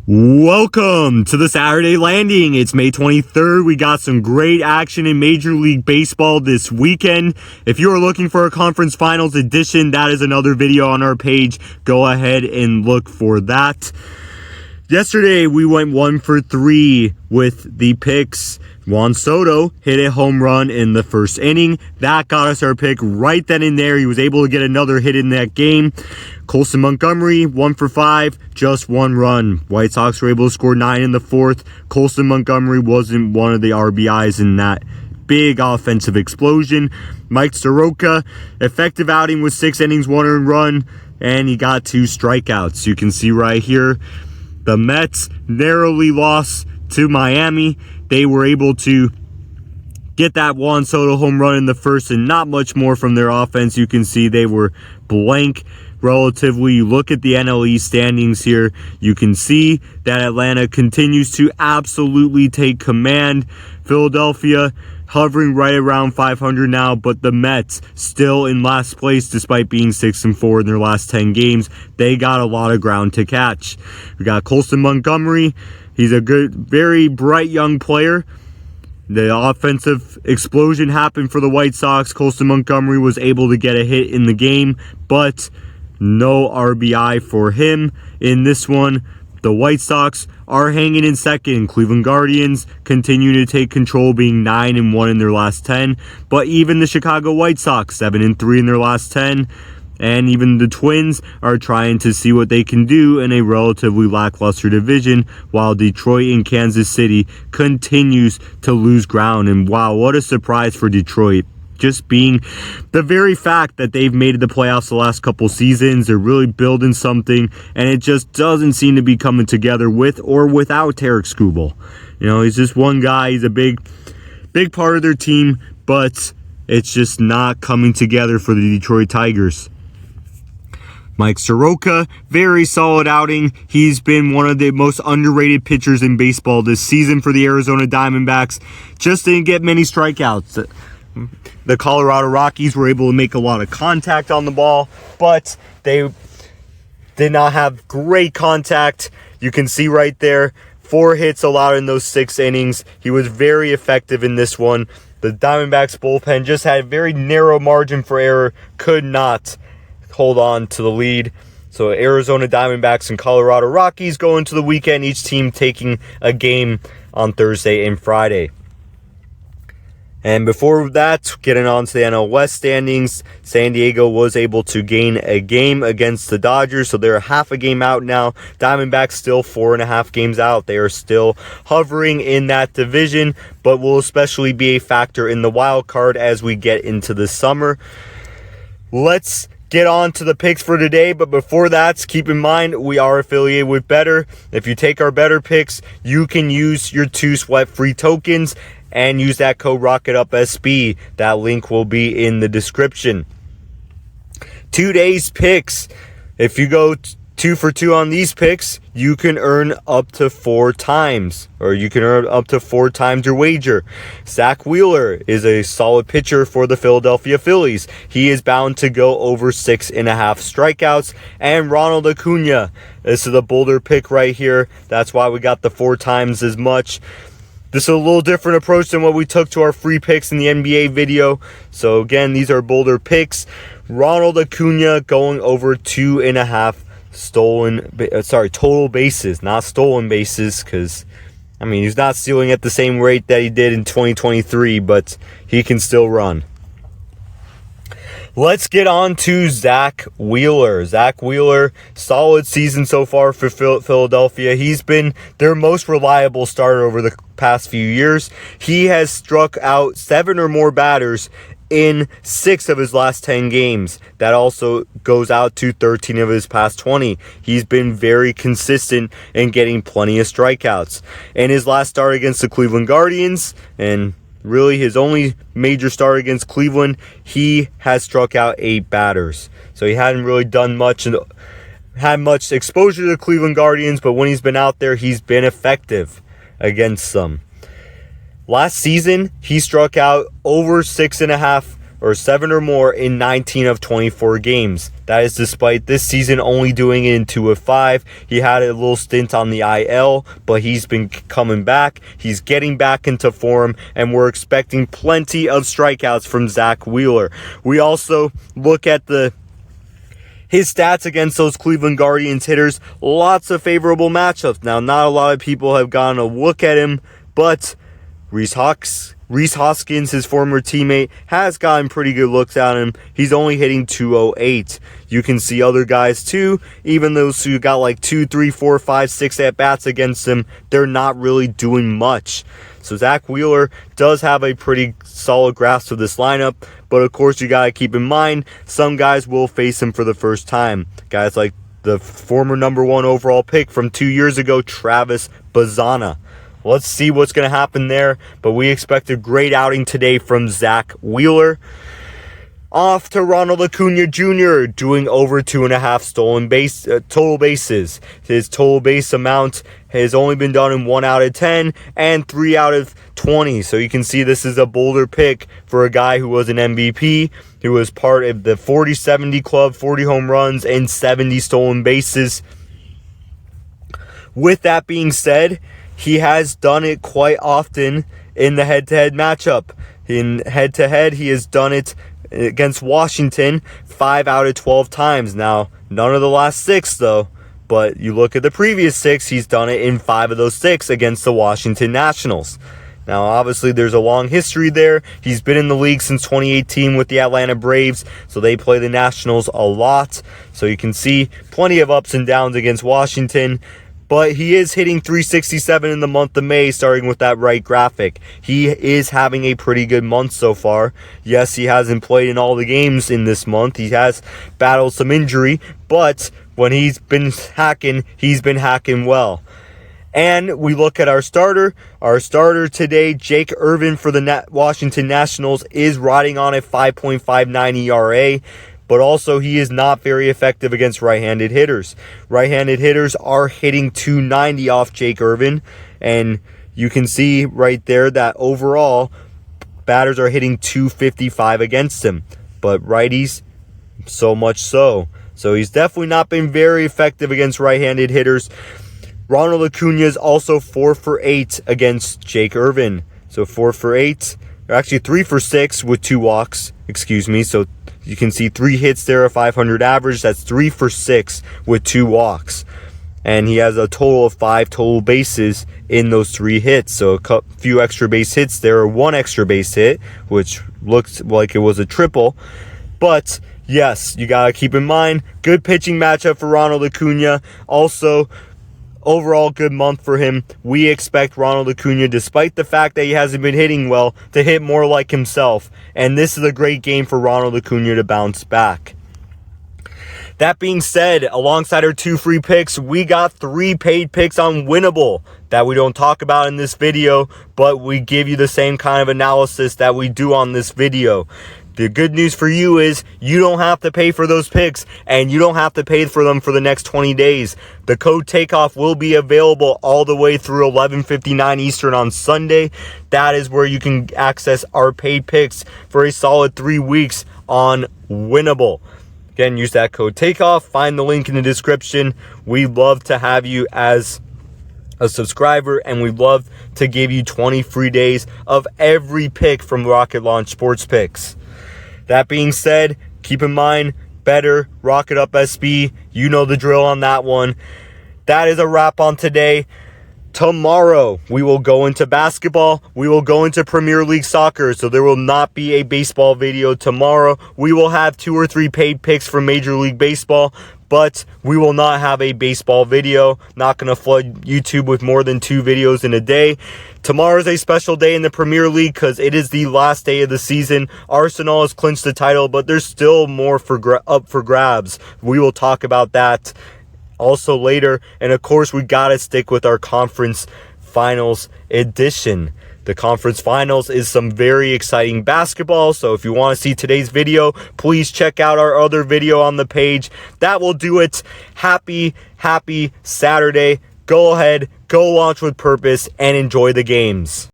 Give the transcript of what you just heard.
Welcome to the Saturday Landing. It's May 23rd. We got some great action in Major League Baseball this weekend. If you are looking for a conference finals edition, that is another video on our page. Go ahead and look for that. Yesterday, we went 1 for 3 with the picks. Juan Soto hit a home run in the first inning. That got us our pick right then and there. He was able to get another hit in that game. Colson Montgomery, 1 for 5, just 1 run. White Sox were able to score 9 in the fourth. Colson Montgomery wasn't one of the RBIs in that big offensive explosion. Mike Soroka, effective outing with 6 innings, 1 earned run, and he got 2 strikeouts. You can see right here, the Mets narrowly lost to Miami. They were able to get that Juan Soto home run in the first and not much more from their offense. You can see they were blank relatively. You look at the NLE standings here, you can see that Atlanta continues to absolutely take command. Philadelphia hovering right around 500 now, but the Mets still in last place despite being 6-4 in their last 10 games. They got a lot of ground to catch. We got Colson Montgomery. He's a good, very bright young player. The offensive explosion happened for the White Sox. Colson Montgomery was able to get a hit in the game, but no RBI for him in this one. The White Sox are hanging in second. Cleveland Guardians continue to take control, being 9-1 in their last 10. But even the Chicago White Sox, 7-3 in their last 10. And even the Twins are trying to see what they can do in a relatively lackluster division, while Detroit and Kansas City continues to lose ground. And wow, what a surprise for Detroit. Just being the very fact that they've made the playoffs the last couple seasons, they're really building something, and it just doesn't seem to be coming together with or without Tarek Skubal. You know, he's just one guy. He's a big part of their team, but it's just not coming together for the Detroit Tigers. Mike Soroka, very solid outing. He's been one of the most underrated pitchers in baseball this season for the Arizona Diamondbacks. Just didn't get many strikeouts. The Colorado Rockies were able to make a lot of contact on the ball, but they did not have great contact. You can see right there, 4 hits allowed in those 6 innings. He was very effective in this one. The Diamondbacks bullpen just had a very narrow margin for error, could not hold on to the lead. So Arizona Diamondbacks and Colorado Rockies go into the weekend, each team taking a game on Thursday and Friday. And before that, getting on to the NL West standings, San Diego was able to gain a game against the Dodgers, so they're half a game out now. Diamondbacks still 4.5 games out. They are still hovering in that division, but will especially be a factor in the wild card as we get into the summer. Let's get on to the picks for today, but before that, keep in mind we are affiliated with Betr. If you take our Betr picks, you can use your 2 sweat-free tokens and use that code ROCKETUPSB. That link will be in the description. Today's picks. If you go 2 for 2 on these picks, you can earn up to 4 times, or you can earn up to 4 times your wager. Zach Wheeler is a solid pitcher for the Philadelphia Phillies. He is bound to go over 6.5 strikeouts. And Ronald Acuna, this is a bolder pick right here. That's why we got the 4 times as much. This is a little different approach than what we took to our free picks in the NBA video. So again, these are bolder picks. Ronald Acuna going over 2.5 total bases, not stolen bases, because I mean, he's not stealing at the same rate that he did in 2023, but he can still run. Let's get on to Zach Wheeler. Zach Wheeler, solid season so far for Philadelphia. He's been their most reliable starter over the past few years. He has struck out 7 or more batters in 6 of his last 10 games. That also goes out to 13 of his past 20. He's been very consistent in getting plenty of strikeouts. In his last start against the Cleveland Guardians, and really his only major start against Cleveland, he has struck out 8 batters. So he hadn't really done much and had much exposure to the Cleveland Guardians, but when he's been out there, he's been effective against them. Last season, he struck out over 6.5 or more in 19 of 24 games. That is despite this season only doing it in 2 of 5. He had a little stint on the IL, but he's been coming back. He's getting back into form, and we're expecting plenty of strikeouts from Zack Wheeler. We also look at his stats against those Cleveland Guardians hitters. Lots of favorable matchups. Now, not a lot of people have gone to look at him, but Rhys Hoskins, his former teammate, has gotten pretty good looks at him. He's only hitting 208. You can see other guys too, even those who got like 2, 3, 4, 5, 6 at-bats against him, they're not really doing much. So Zack Wheeler does have a pretty solid grasp of this lineup, but of course you got to keep in mind, some guys will face him for the first time. Guys like the former number 1 overall pick from 2 years ago, Travis Bazzana. Let's see what's going to happen there, but we expect a great outing today from Zack Wheeler. Off to Ronald Acuna Jr., doing over 2.5 total bases. His total base amount has only been done in 1 out of 10 and 3 out of 20. So you can see this is a bolder pick for a guy who was an MVP, who was part of the 40-70 club, 40 home runs and 70 stolen bases. With that being said, he has done it quite often in the head-to-head matchup. In head-to-head, he has done it against Washington 5 out of 12 times. Now, none of the last 6, though. But you look at the previous 6, he's done it in 5 of those 6 against the Washington Nationals. Now, obviously, there's a long history there. He's been in the league since 2018 with the Atlanta Braves, so they play the Nationals a lot. So you can see plenty of ups and downs against Washington. But he is hitting 367 in the month of May, starting with that right graphic. He is having a pretty good month so far. Yes, he hasn't played in all the games in this month. He has battled some injury, but when he's been hacking well. And we look at our starter. Our starter today, Jake Irvin for the Washington Nationals, is riding on a 5.59 ERA. But also, he is not very effective against right-handed hitters. Right-handed hitters are hitting 290 off Jake Irvin. And you can see right there that overall, batters are hitting 255 against him. But righties, so much so. So he's definitely not been very effective against right-handed hitters. Ronald Acuna is also 4 for 8 against Jake Irvin. So 4 for 8, or actually 3 for 6 with 2 walks. So you can see 3 hits there, a 500 average. That's 3 for 6 with 2 walks. And he has a total of 5 total bases in those 3 hits. So a few extra base hits there, or 1 extra base hit, which looked like it was a triple. But yes, you got to keep in mind, good pitching matchup for Ronald Acuna. Also, overall good month for him. We expect Ronald Acuna, despite the fact that he hasn't been hitting well, to hit more like himself. And this is a great game for Ronald Acuna to bounce back. That being said, alongside our 2 free picks, we got 3 paid picks on Winible that we don't talk about in this video, but we give you the same kind of analysis that we do on this video. The good news for you is you don't have to pay for those picks, and you don't have to pay for them for the next 20 days. The code TAKEOFF will be available all the way through 11:59 Eastern on Sunday. That is where you can access our paid picks for a solid 3 weeks on Winible. Again, use that code TAKEOFF. Find the link in the description. We'd love to have you as a subscriber, and we'd love to give you 20 free days of every pick from Rocket Launch Sports Picks. That being said, keep in mind, Betr, ROCKETUPSB, you know the drill on that one. That is a wrap on today. Tomorrow, we will go into basketball. We will go into Premier League soccer, so there will not be a baseball video tomorrow. We will have 2 or 3 paid picks from Major League Baseball, but we will not have a baseball video. Not going to flood YouTube with more than 2 videos in a day. Tomorrow is a special day in the Premier League because it is the last day of the season. Arsenal has clinched the title, but there's still more up for grabs. We will talk about that also later. And of course, we got to stick with our conference finals edition. The conference finals is some very exciting basketball. So if you want to see today's video, please check out our other video on the page. That will do it. Happy Saturday. Go ahead, go launch with purpose, and enjoy the games.